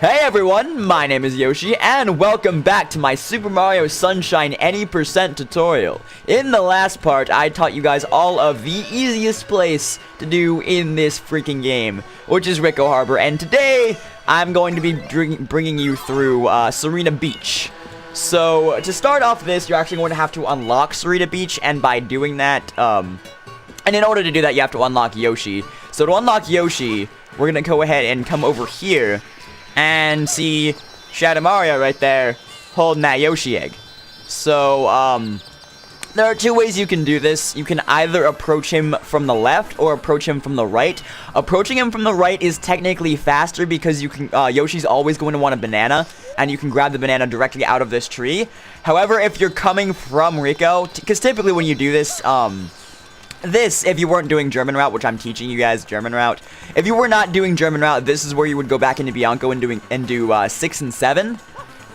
Hey everyone, my name is Yoshi, and welcome back to my Super Mario Sunshine Any % tutorial. In the last part, I taught you guys all of the easiest place to do in this freaking game, which is Rico Harbor, and today, I'm going to be bringing you through Sirena Beach. So, to start off this, you're actually going to have to unlock Sirena Beach, and by doing that, and in order to do that, you have to unlock Yoshi. So to unlock Yoshi, we're gonna go ahead and come over here, and see Shadow Mario right there holding that Yoshi egg. So, there are two ways you can do this. You can either approach him from the left or approach him from the right. Approaching him from the right is technically faster because you can, Yoshi's always going to want a banana, and you can grab the banana directly out of this tree. However, if you're coming from Rico, because typically when you do this, if you weren't doing German route, which I'm teaching you guys German route, if you were not doing German route, this is where you would go back into Bianco and do 6 and 7,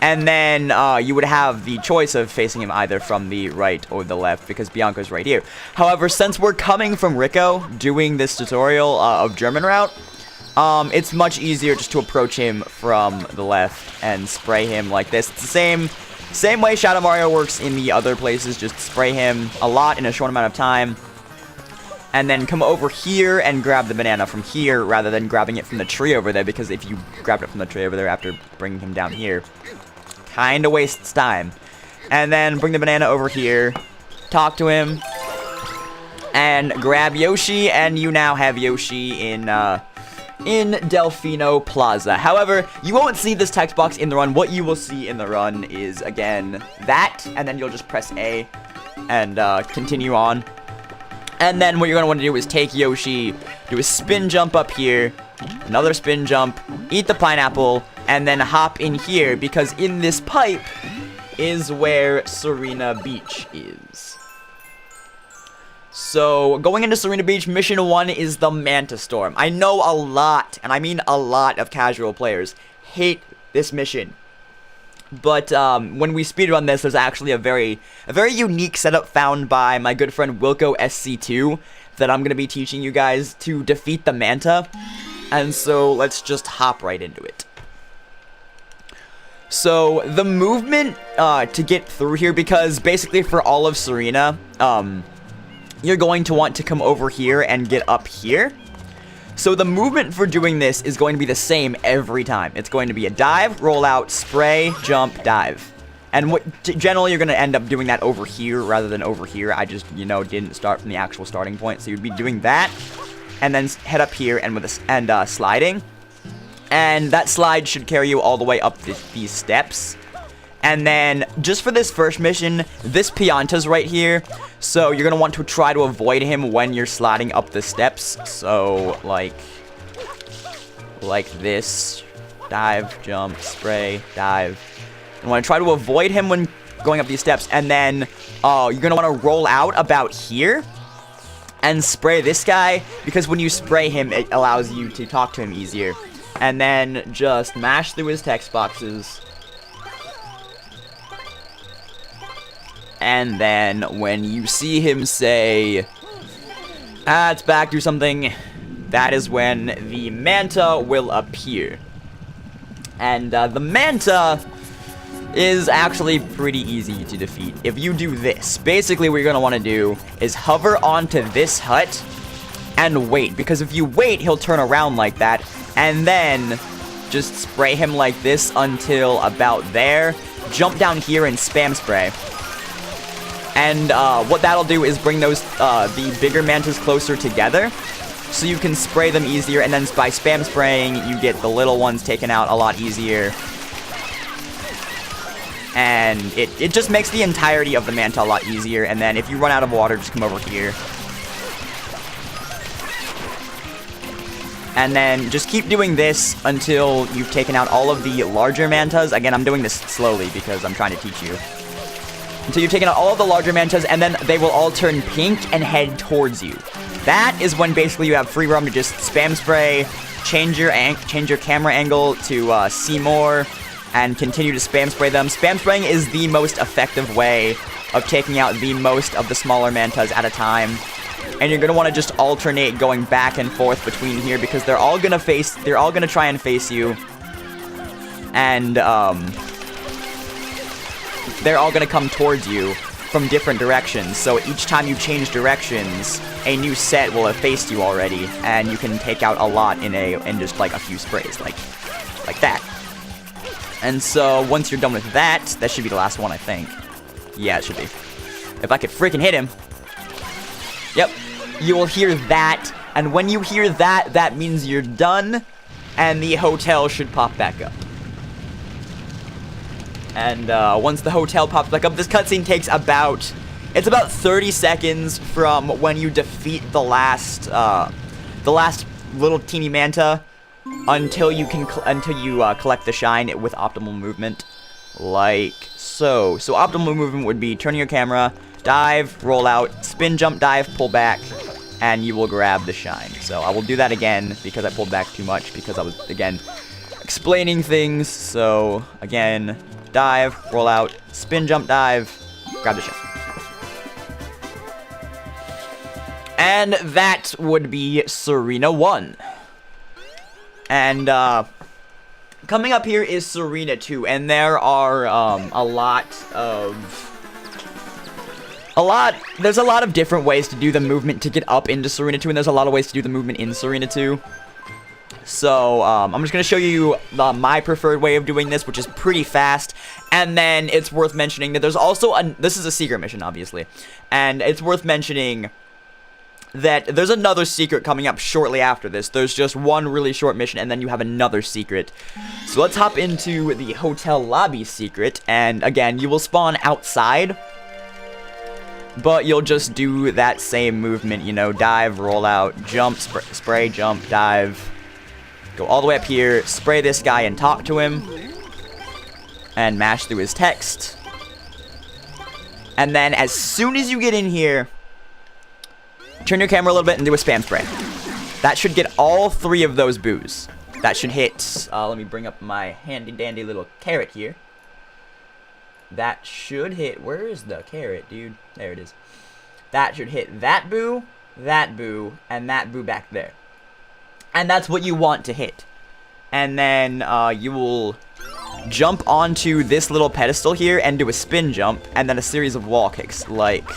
and then you would have the choice of facing him either from the right or the left because Bianco's right here. However, since we're coming from Rico doing this tutorial of German route, it's much easier just to approach him from the left and spray him like this. It's the same way Shadow Mario works in the other places. Just spray him a lot in a short amount of time. And then come over here and grab the banana from here rather than grabbing it from the tree over there, because if you grabbed it from the tree over there after bringing him down here, kinda wastes time. And then bring the banana over here, talk to him, and grab Yoshi, and you now have Yoshi in Delfino Plaza. However, you won't see this text box in the run. What you will see in the run is, again, that, and then you'll just press A and continue on. And then what you're going to want to do is take Yoshi, do a spin jump up here, another spin jump, eat the pineapple, and then hop in here, because in this pipe is where Sirena Beach is. So, going into Sirena Beach, Mission 1 is the Manta Storm. I know a lot, and I mean a lot of casual players hate this mission. But when we speedrun this, there's actually a very unique setup found by my good friend Wilco SC2 that I'm going to be teaching you guys to defeat the Manta. And so let's just hop right into it. So the movement to get through here, because basically for all of Sirena, you're going to want to come over here and get up here. So the movement for doing this is going to be the same every time. It's going to be a dive, roll out, spray, jump, dive. And generally you're going to end up doing that over here rather than over here. I just, didn't start from the actual starting point. So you'd be doing that and then head up here and sliding. And that slide should carry you all the way up these steps. And then, just for this first mission, this Pianta's right here, so you're going to want to try to avoid him when you're sliding up the steps. So, like this, dive, jump, spray, dive. You want to try to avoid him when going up these steps, and then you're going to want to roll out about here and spray this guy, because when you spray him, it allows you to talk to him easier. And then just mash through his text boxes. And then when you see him say, it's back, do something, that is when the Manta will appear. And the Manta is actually pretty easy to defeat. If you do this, basically what you're going to want to do is hover onto this hut and wait. Because if you wait, he'll turn around like that. And then just spray him like this until about there. Jump down here and spam spray. And what that'll do is bring those the bigger mantas closer together, so you can spray them easier. And then by spam spraying, you get the little ones taken out a lot easier. And it just makes the entirety of the manta a lot easier. And then if you run out of water, just come over here. And then just keep doing this until you've taken out all of the larger mantas. Again, I'm doing this slowly because I'm trying to teach you. Until you've taken out all of the larger mantas, and then they will all turn pink and head towards you. That is when basically you have free roam to just spam spray, change your camera angle to see more, and continue to spam spray them. Spam spraying is the most effective way of taking out the most of the smaller mantas at a time. And you're going to want to just alternate going back and forth between here, because they're all going to try and face you. and they're all gonna come towards you from different directions. So each time you change directions, a new set will have faced you already, and you can take out a lot in just like a few sprays, like that. And so once you're done with that, that should be the last one, I think. Yeah, it should be. If I could freaking hit him. Yep. You will hear that, and when you hear that, that means you're done, and the hotel should pop back up. And once the hotel pops back up, this cutscene takes about 30 seconds from when you defeat the last little teeny manta until you collect the shine with optimal movement, like so. So optimal movement would be turning your camera, dive, roll out, spin, jump, dive, pull back, and you will grab the shine. So I will do that again because I pulled back too much because I was, again, explaining things. So again, dive, roll out, spin, jump, dive, grab the shine. And that would be Sirena 1. And coming up here is Sirena 2, and there are there's a lot of different ways to do the movement to get up into Sirena 2, and there's a lot of ways to do the movement in Sirena 2. So, I'm just going to show you my preferred way of doing this, which is pretty fast, and then it's worth mentioning that there's also, this is a secret mission, obviously, and it's worth mentioning that there's another secret coming up shortly after this. There's just one really short mission, and then you have another secret. So let's hop into the hotel lobby secret, and again, you will spawn outside, but you'll just do that same movement, you know, dive, roll out, jump, spray, jump, dive, go all the way up here, spray this guy and talk to him, and mash through his text. And then as soon as you get in here, turn your camera a little bit and do a spam spray. That should get all 3 of those boos. That should hit, let me bring up my handy dandy little carrot here. That should hit, where is the carrot, dude? There it is. That should hit that boo, and that boo back there. And that's what you want to hit. And then you will jump onto this little pedestal here and do a spin jump, and then a series of wall kicks, like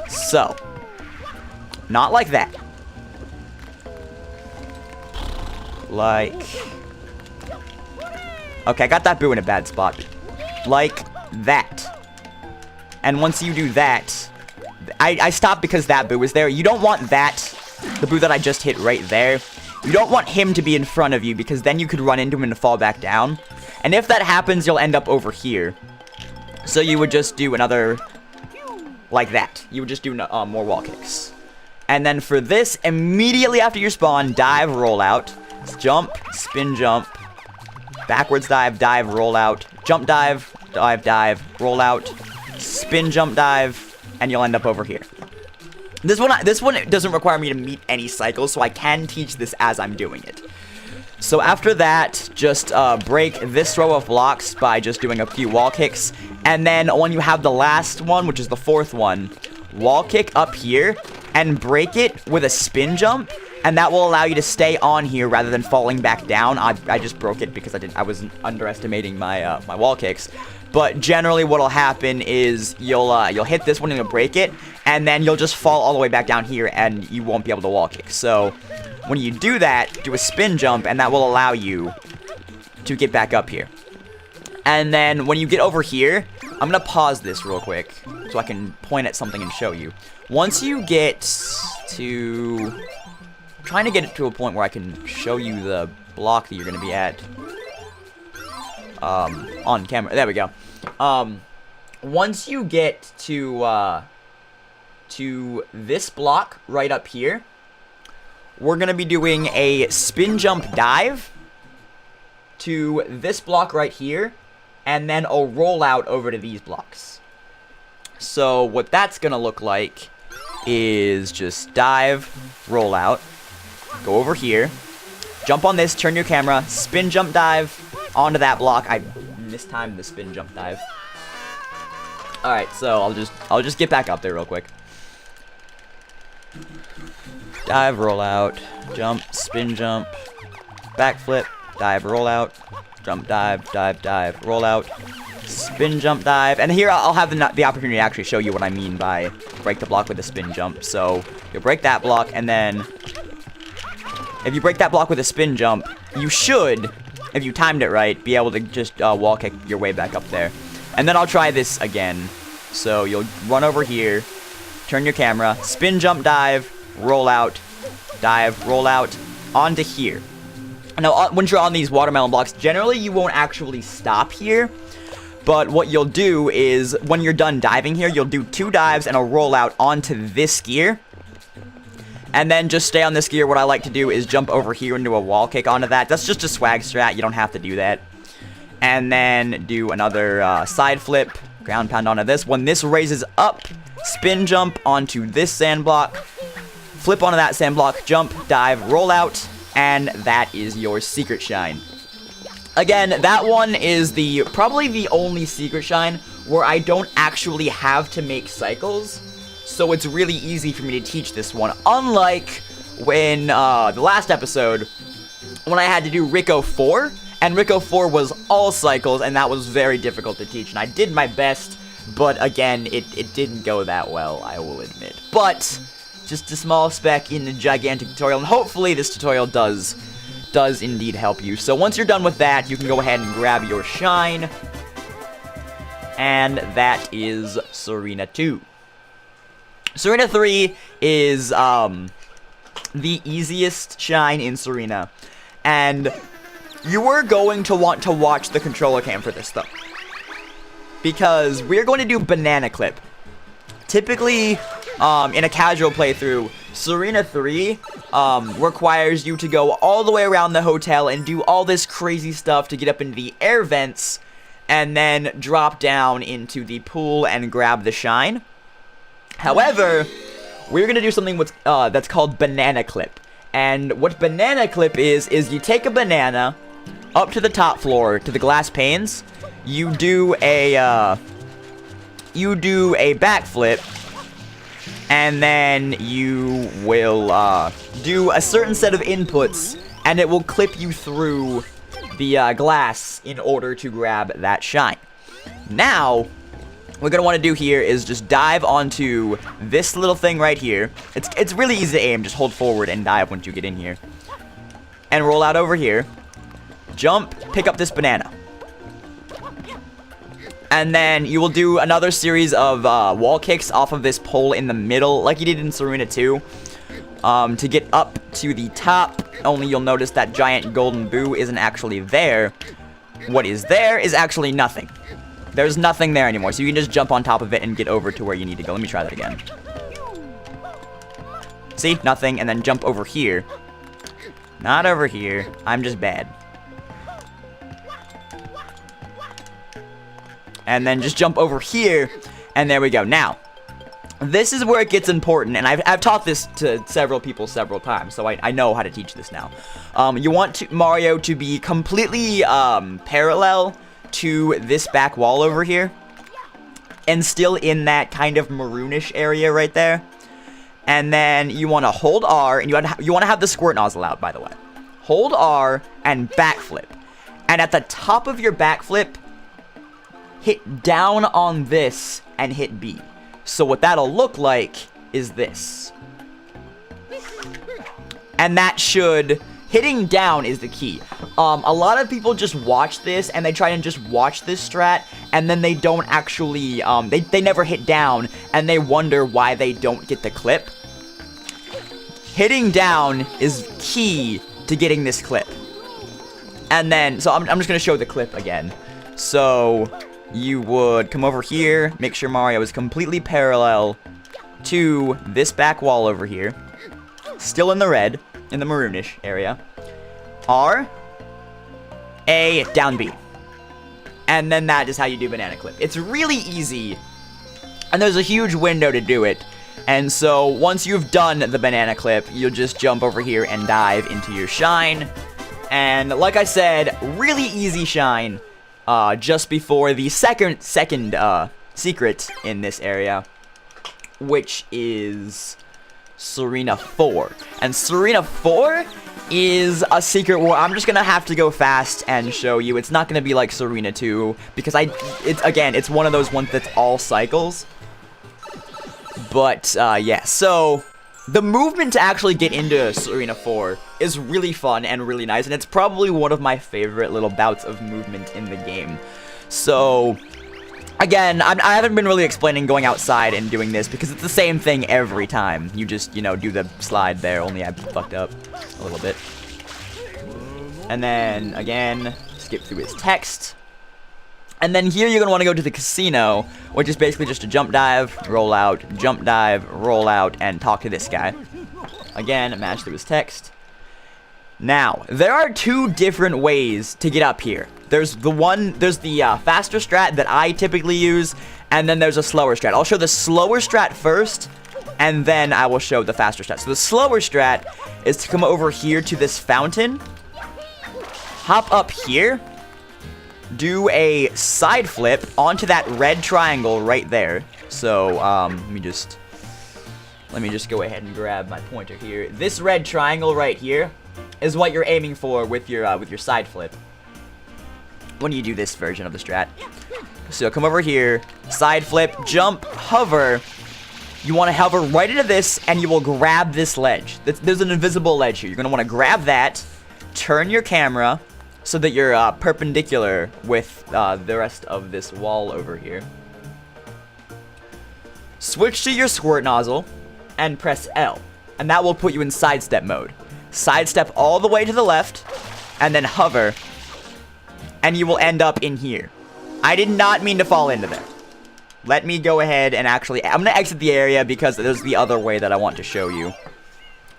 so. Not like that. Okay, I got that boo in a bad spot. Like that. And once you do that, I stopped because that boo was there. You don't want that, the boo that I just hit right there. You don't want him to be in front of you because then you could run into him and fall back down. And if that happens, you'll end up over here. So you would just do another, like that. You would just do more wall kicks. And then for this, immediately after your spawn, dive, roll out, jump, spin jump, backwards dive, dive, roll out, jump dive, dive, dive, roll out, spin jump dive, and you'll end up over here. This one doesn't require me to meet any cycles, so I can teach this as I'm doing it. So after that, just break this row of blocks by just doing a few wall kicks, and then when you have the last one, which is the 4th one, wall kick up here, and break it with a spin jump, and that will allow you to stay on here rather than falling back down. I just broke it because I wasn't underestimating my my wall kicks. But generally what'll happen is you'll hit this one and you'll break it, and then you'll just fall all the way back down here and you won't be able to wall kick. So when you do that, do a spin jump, and that will allow you to get back up here. And then when you get over here, I'm gonna pause this real quick so I can point at something and show you. Once you get to, I'm trying to get it to a point where I can show you the block that you're gonna be at on camera. There we go. Once you get to this block right up here, we're gonna be doing a spin jump dive to this block right here, and then a rollout over to these blocks. So what that's gonna look like is just dive, roll out, go over here, jump on this, turn your camera, spin jump dive onto that block. I mistimed the spin jump dive. Alright, so I'll just get back up there real quick. Dive, roll out, jump, spin jump, backflip, dive, roll out, jump, dive, dive, dive, roll out, spin, jump, dive. And here I'll have the opportunity to actually show you what I mean by break the block with a spin jump. So you'll break that block, and then if you break that block with a spin jump, you should, if you timed it right, be able to just wall kick your way back up there. And then I'll try this again. So you'll run over here, turn your camera, spin, jump, dive, roll out, dive, roll out, onto here. Now, once you're on these watermelon blocks, generally you won't actually stop here. But what you'll do is, when you're done diving here, you'll do 2 dives and a roll out onto this gear. And then just stay on this gear. What I like to do is jump over here and do a wall kick onto that. That's just a swag strat. You don't have to do that. And then do another side flip, ground pound onto this. When this raises up, spin jump onto this sand block, flip onto that sand block, jump, dive, roll out, and that is your secret shine. Again, that one is probably the only secret shine where I don't actually have to make cycles, so it's really easy for me to teach this one. Unlike when the last episode, when I had to do Rico 4, and Rico 4 was all cycles, and that was very difficult to teach, and I did my best, but again, it didn't go that well, I will admit. But just a small speck in the gigantic tutorial, and hopefully this tutorial does indeed help you. So once you're done with that, you can go ahead and grab your shine, and that is Sirena 2. Sirena 3 is the easiest shine in Sirena, and you are going to want to watch the controller cam for this, though, because we're going to do banana clip. Typically, in a casual playthrough, Sirena 3 requires you to go all the way around the hotel and do all this crazy stuff to get up into the air vents, and then drop down into the pool and grab the shine. However, we're going to do something that's called banana clip. And what banana clip is you take a banana up to the top floor, to the glass panes, you do a backflip, and then you will do a certain set of inputs, and it will clip you through the glass in order to grab that shine. Now, what we're going to want to do here is just dive onto this little thing right here. It's really easy to aim. Just hold forward and dive once you get in here. And roll out over here. Jump, pick up this banana. And then you will do another series of wall kicks off of this pole in the middle, like you did in Sirena 2, to get up to the top. Only you'll notice that giant golden boo isn't actually there. What is there is actually nothing. There's nothing there anymore, so you can just jump on top of it and get over to where you need to go. Let me try that again. See? Nothing, and then jump over here. Not over here. I'm just bad. And then just jump over here, and there we go. Now, this is where it gets important, and I've taught this to several people several times, so I know how to teach this now. You want Mario to be completely parallel to this back wall over here, and still in that kind of maroonish area right there. And then you want to hold R, and you want to have the squirt nozzle out, by the way. Hold R and backflip. And at the top of your backflip, hit down on this and hit B. So what that'll look like is this. And that should... Hitting down is the key. A lot of people just watch this, and they try and just watch this strat, and then they don't actually, they never hit down, and they wonder why they don't get the clip. Hitting down is key to getting this clip. And then, so I'm just going to show the clip again. So, you would come over here, make sure Mario is completely parallel to this back wall over here. Still in the red. In the maroonish area. R, A, down B. And then that is how you do banana clip. It's really easy, and there's a huge window to do it. And so once you've done the banana clip, you'll just jump over here and dive into your shine. And like I said, really easy shine just before the second secret in this area, which is Sirena 4. And Sirena 4 is a secret where I'm just gonna have to go fast and show you. It's not gonna be like Sirena 2 because it's one of those ones that's all cycles. But yeah, so the movement to actually get into Sirena 4 is really fun and really nice, and it's probably one of my favorite little bouts of movement in the game. So again, I haven't been really explaining going outside and doing this because it's the same thing every time. You just, you know, do the slide there, only I fucked up a little bit. And then, again, skip through his text. And then here you're going to want to go to the casino, which is basically just a jump dive, roll out, and talk to this guy. Again, match through his text. Now, there are two different ways to get up here. There's the faster strat that I typically use, and then there's a slower strat. I'll show the slower strat first, and then I will show the faster strat. So the slower strat is to come over here to this fountain, hop up here, do a side flip onto that red triangle right there. So, let me just go ahead and grab my pointer here. This red triangle right here is what you're aiming for with your side flip when you do this version of the strat. So come over here, side flip, jump, hover. You want to hover right into this, and you will grab this ledge. There's an invisible ledge here. You're going to want to grab that, turn your camera so that you're perpendicular with the rest of this wall over here. Switch to your squirt nozzle and press L, and that will put you in sidestep mode. Sidestep all the way to the left, and then hover, and you will end up in here. I did not mean to fall into there. Let me go ahead and actually, I'm going to exit the area because there's the other way that I want to show you.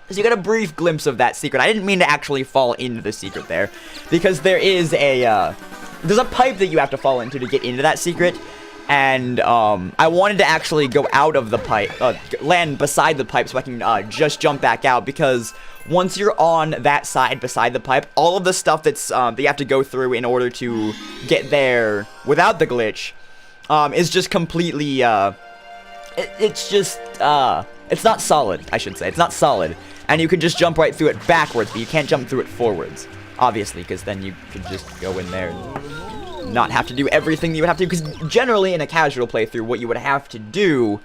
So you got a brief glimpse of that secret. I didn't mean to actually fall into the secret there, because there is there's a pipe that you have to fall into to get into that secret. And I wanted to actually go out of the pipe, land beside the pipe so I can just jump back out, because once you're on that side beside the pipe, all of the stuff that's that you have to go through in order to get there without the glitch is just completely, it's not solid, I should say. It's not solid. And you can just jump right through it backwards, but you can't jump through it forwards, obviously, because then you could just go in there and not have to do everything you would have to do, because generally in a casual playthrough, what you would have to do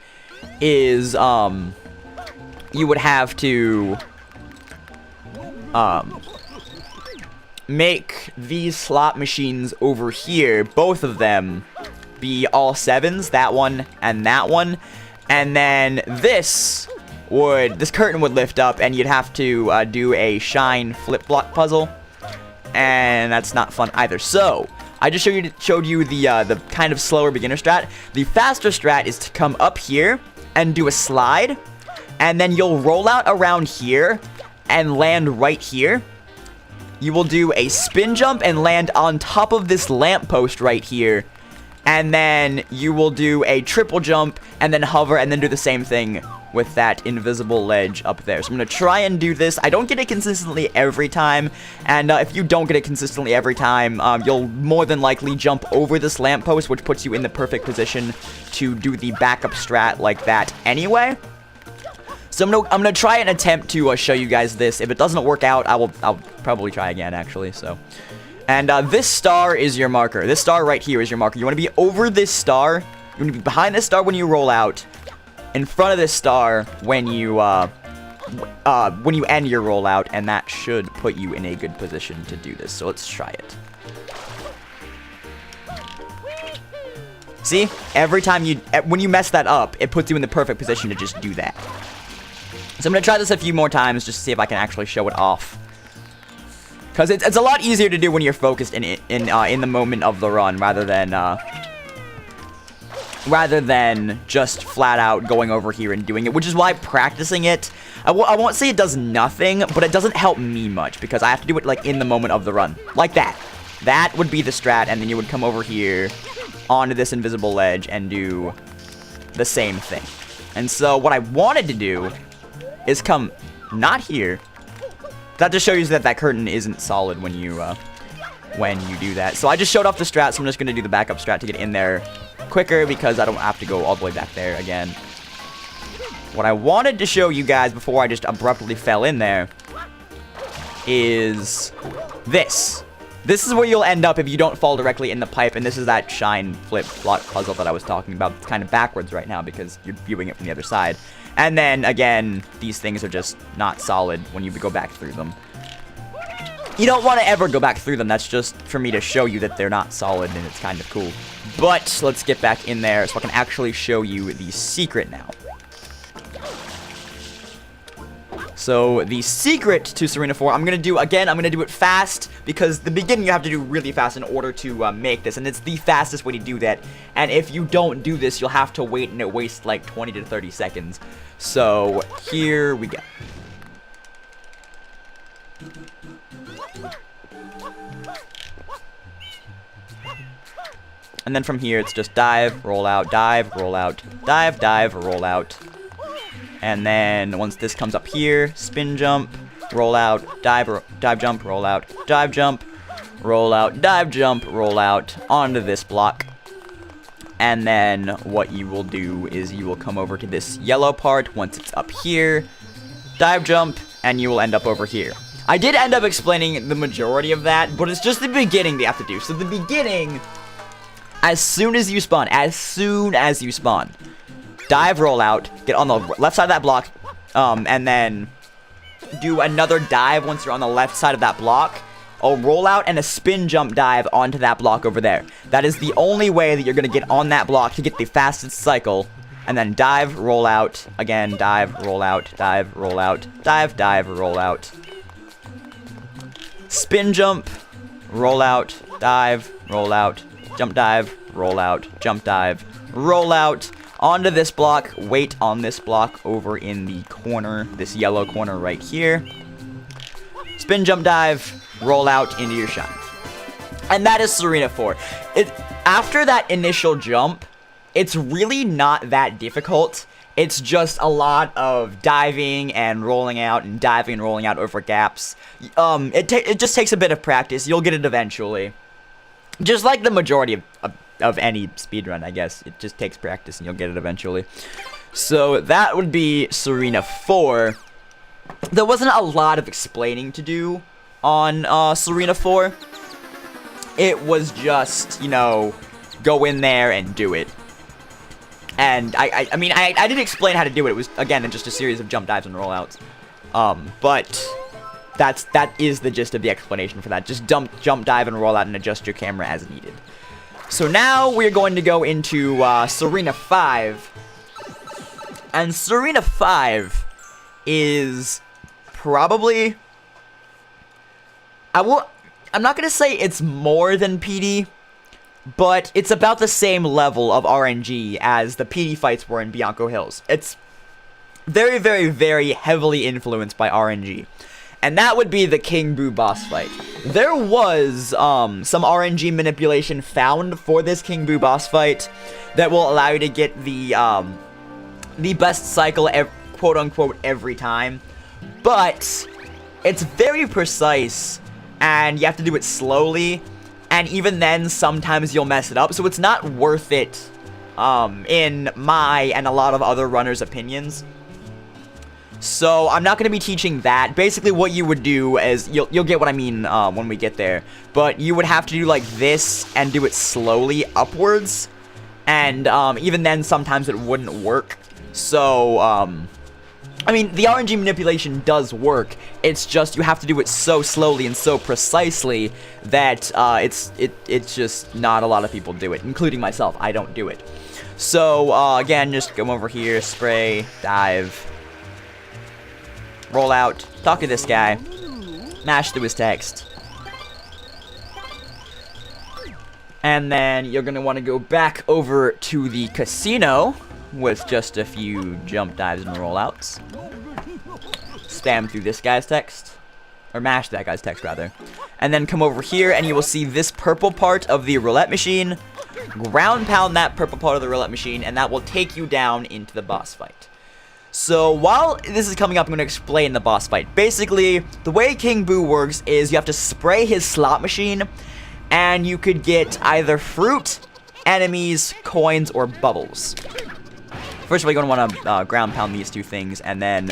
is, you would have to, make these slot machines over here, both of them, be all 7s, that one, and then this curtain would lift up, and you'd have to, do a shine flip block puzzle, and that's not fun either. So I just showed you the kind of slower beginner strat. The faster strat is to come up here and do a slide, and then you'll roll out around here and land right here. You will do a spin jump and land on top of this lamppost right here, and then you will do a triple jump and then hover and then do the same thing with that invisible ledge up there. So I'm going to try and do this. I don't get it consistently every time, and if you don't get it consistently every time, you'll more than likely jump over this lamppost, which puts you in the perfect position to do the backup strat like that anyway. So I'm gonna try and attempt to show you guys this. If it doesn't work out, I'll probably try again, actually. So, and this star is your marker. This star right here is your marker. You want to be over this star. You want to be behind this star when you roll out, in front of this star when you end your rollout, and that should put you in a good position to do this. So let's try it. See? Every time when you mess that up, it puts you in the perfect position to just do that. So I'm going to try this a few more times just to see if I can actually show it off. Because it's a lot easier to do when you're focused in the moment of the run rather than just flat out going over here and doing it, which is why practicing it, I won't say it does nothing, but it doesn't help me much because I have to do it like in the moment of the run. Like that. That would be the strat, and then you would come over here onto this invisible ledge and do the same thing. And so what I wanted to do is come not here. That just shows you that curtain isn't solid when you do that. So I just showed off the strat, so I'm just going to do the backup strat to get in there quicker because I don't have to go all the way back there again. what I wanted to show you guys before I just abruptly fell in there is this. This is where you'll end up if you don't fall directly in the pipe, and this is that shine flip block puzzle that I was talking about. It's kind of backwards right now because you're viewing it from the other side. And then, again, these things are just not solid when you go back through them. You don't want to ever go back through them. That's just for me to show you that they're not solid, and it's kind of cool. But let's get back in there so I can actually show you the secret now. So, the secret to Sirena 4, I'm going to do it fast, because the beginning you have to do really fast in order to make this, and it's the fastest way to do that. And if you don't do this, you'll have to wait, and it wastes like 20 to 30 seconds. So, here we go. And then from here, it's just dive, roll out, dive, roll out, dive, dive, roll out. And then once this comes up here, spin jump, roll out, dive jump, roll out, dive jump, roll out, dive jump, roll out onto this block. And then what you will do is you will come over to this yellow part once it's up here, dive jump, and you will end up over here. I did end up explaining the majority of that, but it's just the beginning they have to do. So the beginning, as soon as you spawn, dive, roll out, get on the left side of that block, and then do another dive once you're on the left side of that block, a roll out, and a spin jump dive onto that block over there. That is the only way that you're going to get on that block to get the fastest cycle. And then dive, roll out, again, dive, roll out, dive, roll out, dive, dive, roll out. Spin jump, roll out, dive, roll out, jump dive, roll out, jump dive, roll out. Onto this block, wait on this block over in the corner, this yellow corner right here. Spin, jump, dive, roll out into your shine. And that is Sirena 4. After that initial jump, it's really not that difficult. It's just a lot of diving and rolling out and diving and rolling out over gaps. It just takes a bit of practice. You'll get it eventually. Just like the majority of any speedrun, I guess. It just takes practice and you'll get it eventually. So that would be Sirena 4. There wasn't a lot of explaining to do on Sirena 4. It was just, you know, go in there and do it. And I mean, I didn't explain how to do it. It was, again, just a series of jump dives and rollouts. But that is the gist of the explanation for that. Just jump dive and roll out and adjust your camera as needed. So now we're going to go into Sirena 5. And Sirena 5 is probably... I'm not going to say it's more than PD, but it's about the same level of RNG as the PD fights were in Bianco Hills. It's very, very, very heavily influenced by RNG. And that would be the King Boo boss fight. There was some RNG manipulation found for this King Boo boss fight that will allow you to get the best cycle, quote-unquote, every time. But it's very precise, and you have to do it slowly. And even then, sometimes you'll mess it up. So it's not worth it, in my and a lot of other runners' opinions. So I'm not going to be teaching that. Basically, what you would do is, you'll get what I mean when we get there. But you would have to do like this and do it slowly upwards. And even then, sometimes it wouldn't work. So, I mean, the RNG manipulation does work. It's just you have to do it so slowly and so precisely that it's just not a lot of people do it, including myself. I don't do it. So, again, just come over here, spray, dive, roll out, talk to this guy, mash through his text. And then you're going to want to go back over to the casino with just a few jump dives and rollouts. Spam through this guy's text. Or mash that guy's text, rather. And then come over here and you will see this purple part of the roulette machine. Ground pound that purple part of the roulette machine, and that will take you down into the boss fight. So while this is coming up, I'm going to explain the boss fight. Basically, the way King Boo works is you have to spray his slot machine, and you could get either fruit, enemies, coins, or bubbles. First of all, you're going to want to ground pound these two things, and then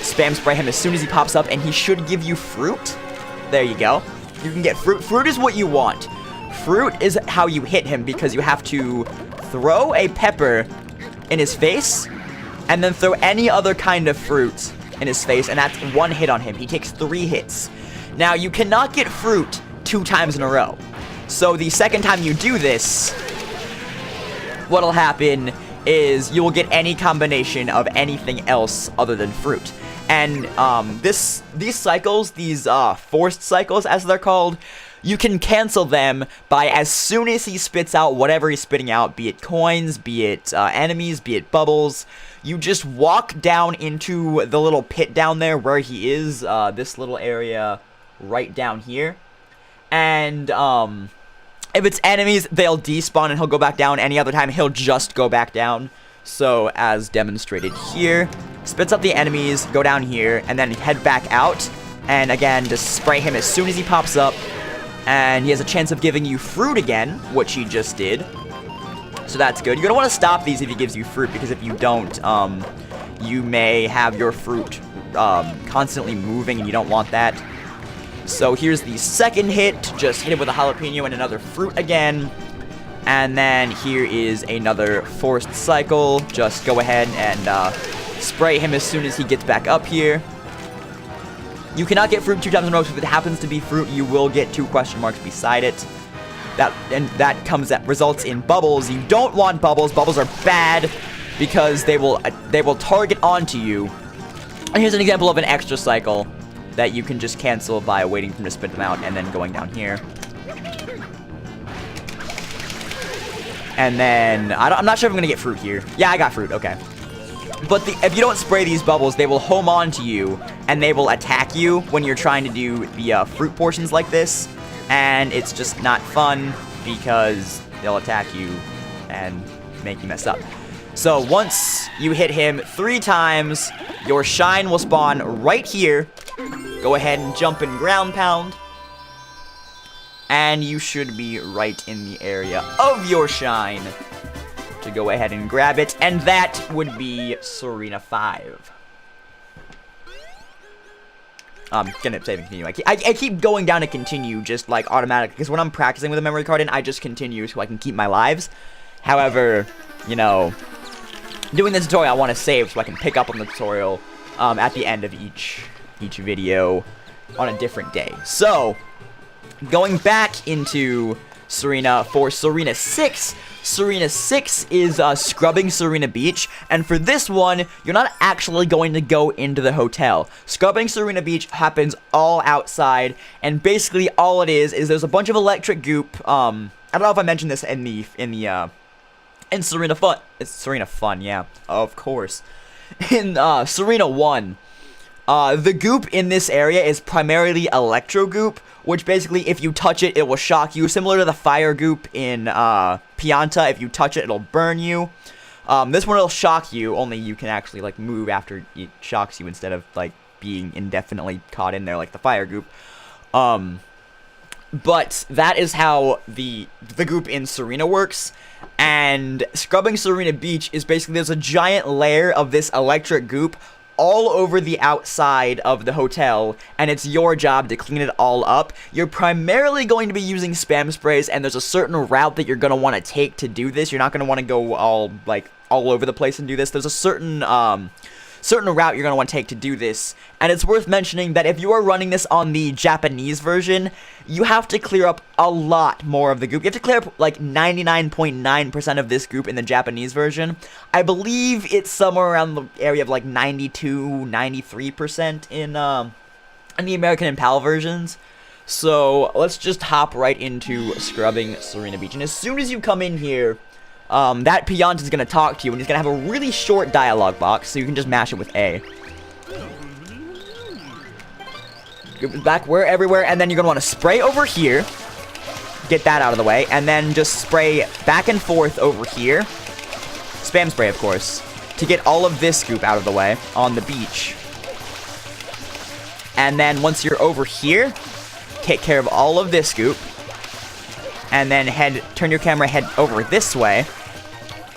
spam spray him as soon as he pops up, and he should give you fruit. There you go. You can get fruit. Fruit is what you want. Fruit is how you hit him, because you have to throw a pepper in his face, and then throw any other kind of fruit in his face, and that's one hit on him. He takes 3 hits. Now, you cannot get fruit 2 times in a row. So the second time you do this, what'll happen is you will get any combination of anything else other than fruit. And these cycles, these forced cycles as they're called, you can cancel them by as soon as he spits out whatever he's spitting out, be it coins, be it enemies, be it bubbles. You just walk down into the little pit down there where he is, this little area right down here. And if it's enemies, they'll despawn and he'll go back down. Any other time, he'll just go back down. So, as demonstrated here, spits up the enemies, go down here, and then head back out. And again, just spray him as soon as he pops up. And he has a chance of giving you fruit again, which he just did. So that's good. You're going to want to stop these if he gives you fruit, because if you don't, you may have your fruit constantly moving, and you don't want that. So here's the second hit. Just hit him with a jalapeno and another fruit again. And then here is another forced cycle. Just go ahead and spray him as soon as he gets back up here. You cannot get fruit 2 times in a row, so if it happens to be fruit, you will get 2 question marks beside it. That results in bubbles. You don't want bubbles. Bubbles are bad because they will target onto you. And here's an example of an extra cycle that you can just cancel by waiting for him to spit them out and then going down here. And then I'm not sure if I'm gonna get fruit here. Yeah, I got fruit. Okay. But if you don't spray these bubbles, they will home on to you, and they will attack you when you're trying to do the fruit portions like this. And it's just not fun, because they'll attack you and make you mess up. So once you hit him 3 times, your shine will spawn right here. Go ahead and jump and ground pound. And you should be right in the area of your shine to go ahead and grab it, and that would be Sirena 5. Gonna save and continue. I keep going down to continue just like automatically, because when I'm practicing with a memory card in, I just continue so I can keep my lives. However, you know, doing the tutorial, I want to save so I can pick up on the tutorial at the end of each video on a different day. So, going back into Sirena for Sirena 6. Sirena 6 is scrubbing Sirena Beach, and for this one, you're not actually going to go into the hotel. Scrubbing Sirena Beach happens all outside, and basically all it is there's a bunch of electric goop. I don't know if I mentioned this in Sirena Fun. It's Sirena Fun, yeah, of course. In Sirena 1, the goop in this area is primarily electro goop, which basically, if you touch it, it will shock you. Similar to the fire goop in Pianta, if you touch it, it'll burn you. This one will shock you, only you can actually, like, move after it shocks you instead of, like, being indefinitely caught in there like the fire goop. But that is how the goop in Sirena works. And scrubbing Sirena Beach is basically, there's a giant layer of this electric goop all over the outside of the hotel, and it's your job to clean it all up. You're primarily going to be using spam sprays, and there's a certain route that you're going to want to take to do this. You're not going to want to go all over the place and do this. There's a certain route you're going to want to take to do this, and it's worth mentioning that if you are running this on the Japanese version, you have to clear up a lot more of the goop. You have to clear up like 99.9% of this goop in the Japanese version. I believe it's somewhere around the area of like 92-93% in the American and PAL versions. So let's just hop right into scrubbing Sirena Beach, and as soon as you come in here, that Pianta is going to talk to you, and he's going to have a really short dialogue box, so you can just mash it with A. Goop is back everywhere, and then you're going to want to spray over here. Get that out of the way, and then just spray back and forth over here. Spam spray, of course, to get all of this goop out of the way on the beach. And then once you're over here, take care of all of this goop. And then turn your camera head over this way.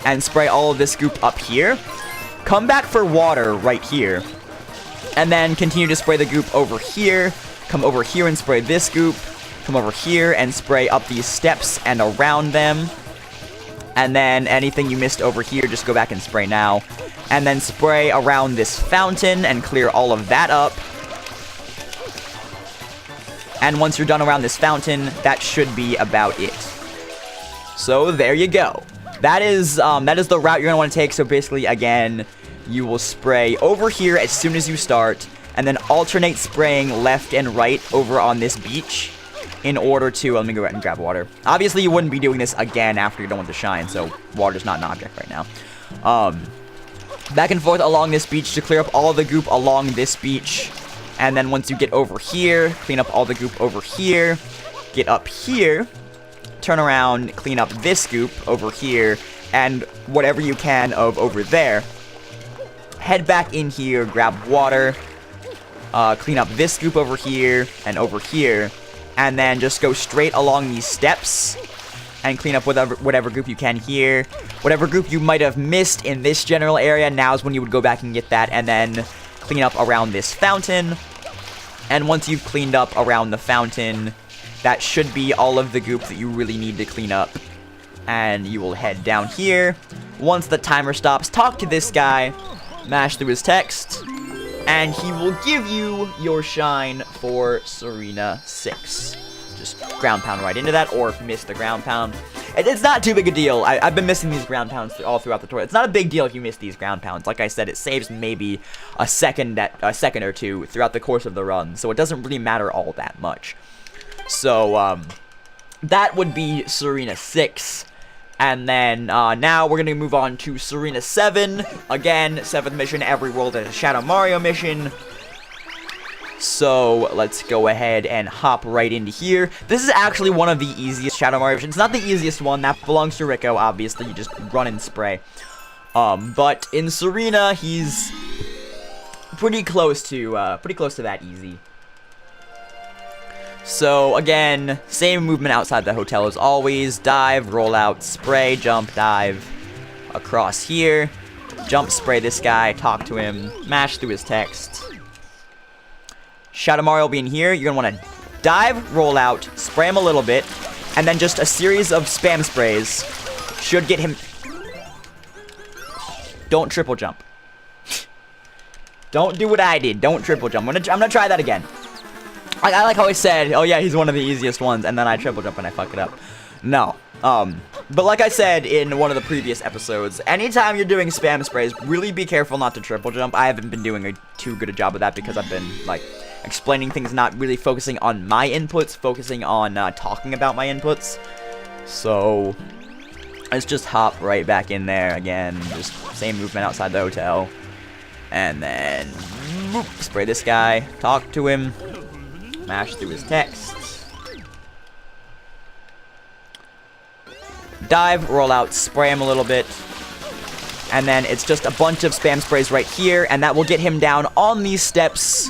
and spray all of this goop up here. Come back for water right here. And then continue to spray the goop over here. Come over here and spray this goop. Come over here and spray up these steps and around them. And then anything you missed over here, just go back and spray now. And then spray around this fountain and clear all of that up. And once you're done around this fountain, that should be about it. So there you go. That is the route you're going to want to take. So basically, again, you will spray over here as soon as you start, and then alternate spraying left and right over on this beach in order to, let me go ahead and grab water. Obviously, you wouldn't be doing this again after you're done with the shine, so water's not an object right now. Back and forth along this beach to clear up all the goop along this beach. And then once you get over here, clean up all the goop over here. Get up here, turn around, clean up this goop over here, and whatever you can of over there. Head back in here, grab water, clean up this goop over here and over here, and then just go straight along these steps and clean up whatever goop you can here. Whatever goop you might have missed in this general area, now is when you would go back and get that, and then clean up around this fountain. And once you've cleaned up around the fountain, that should be all of the goop that you really need to clean up. And you will head down here. Once the timer stops, talk to this guy, mash through his text, and he will give you your shine for Sirena 6. Just ground pound right into that, or miss the ground pound. It's not too big a deal. I've been missing these ground pounds all throughout the tutorial. It's not a big deal if you miss these ground pounds. Like I said, it saves maybe a second or two throughout the course of the run, so it doesn't really matter all that much. So, that would be Sirena 6. And then, now we're gonna move on to Sirena 7. Again, 7th mission, every world is a Shadow Mario mission. So, let's go ahead and hop right into here. This is actually one of the easiest Shadow Mario missions. Not the easiest one, that belongs to Rico, obviously, you just run and spray. But in Sirena, he's pretty close to that easy. So, again, same movement outside the hotel as always. Dive, roll out, spray, jump, dive. Across here. Jump, spray this guy, talk to him, mash through his text. Shadow Mario will be in here. You're going to want to dive, roll out, spray him a little bit, and then just a series of spam sprays should get him... Don't triple jump. Don't do what I did. Don't triple jump. I'm gonna try that again. I like how I said, oh yeah, he's one of the easiest ones, and then I triple jump and I fuck it up. No. But like I said in one of the previous episodes, anytime you're doing spam sprays, really be careful not to triple jump. I haven't been doing too good a job of that because I've been, like, explaining things, not really focusing on my inputs, focusing on talking about my inputs. So, let's just hop right back in there again. Just same movement outside the hotel. And then, whoop, spray this guy, talk to him. Mash through his text. Dive, roll out, spray him a little bit. And then it's just a bunch of spam sprays right here, and that will get him down on these steps.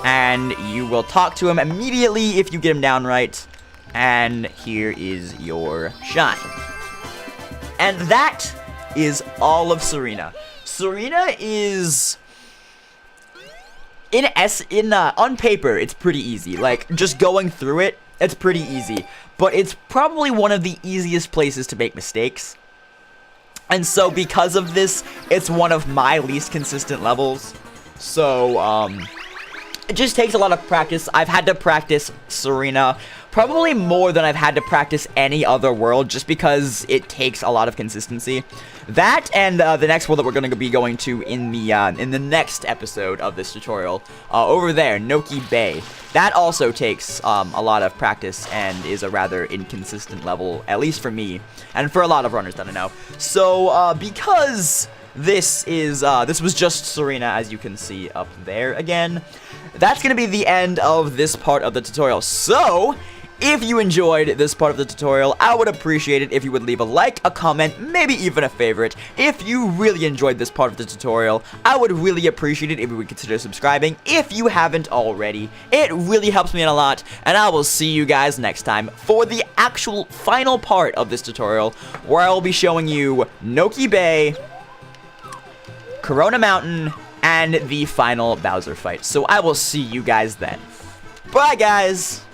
And you will talk to him immediately if you get him down right. And here is your shine. And that is all of Sirena. Sirena is... on paper, it's pretty easy. Like, just going through it, it's pretty easy. But it's probably one of the easiest places to make mistakes. And so, because of this, it's one of my least consistent levels. So, it just takes a lot of practice. I've had to practice Sirena probably more than I've had to practice any other world, just because it takes a lot of consistency. That and the next world that we're going to be going to in the next episode of this tutorial, over there, Noki Bay. That also takes a lot of practice and is a rather inconsistent level, at least for me, and for a lot of runners that I know. So, because this was just Sirena, as you can see up there again, that's going to be the end of this part of the tutorial. So, if you enjoyed this part of the tutorial, I would appreciate it if you would leave a like, a comment, maybe even a favorite. If you really enjoyed this part of the tutorial, I would really appreciate it if you would consider subscribing if you haven't already. It really helps me out a lot, and I will see you guys next time for the actual final part of this tutorial, where I will be showing you Noki Bay, Corona Mountain, and the final Bowser fight. So I will see you guys then. Bye, guys!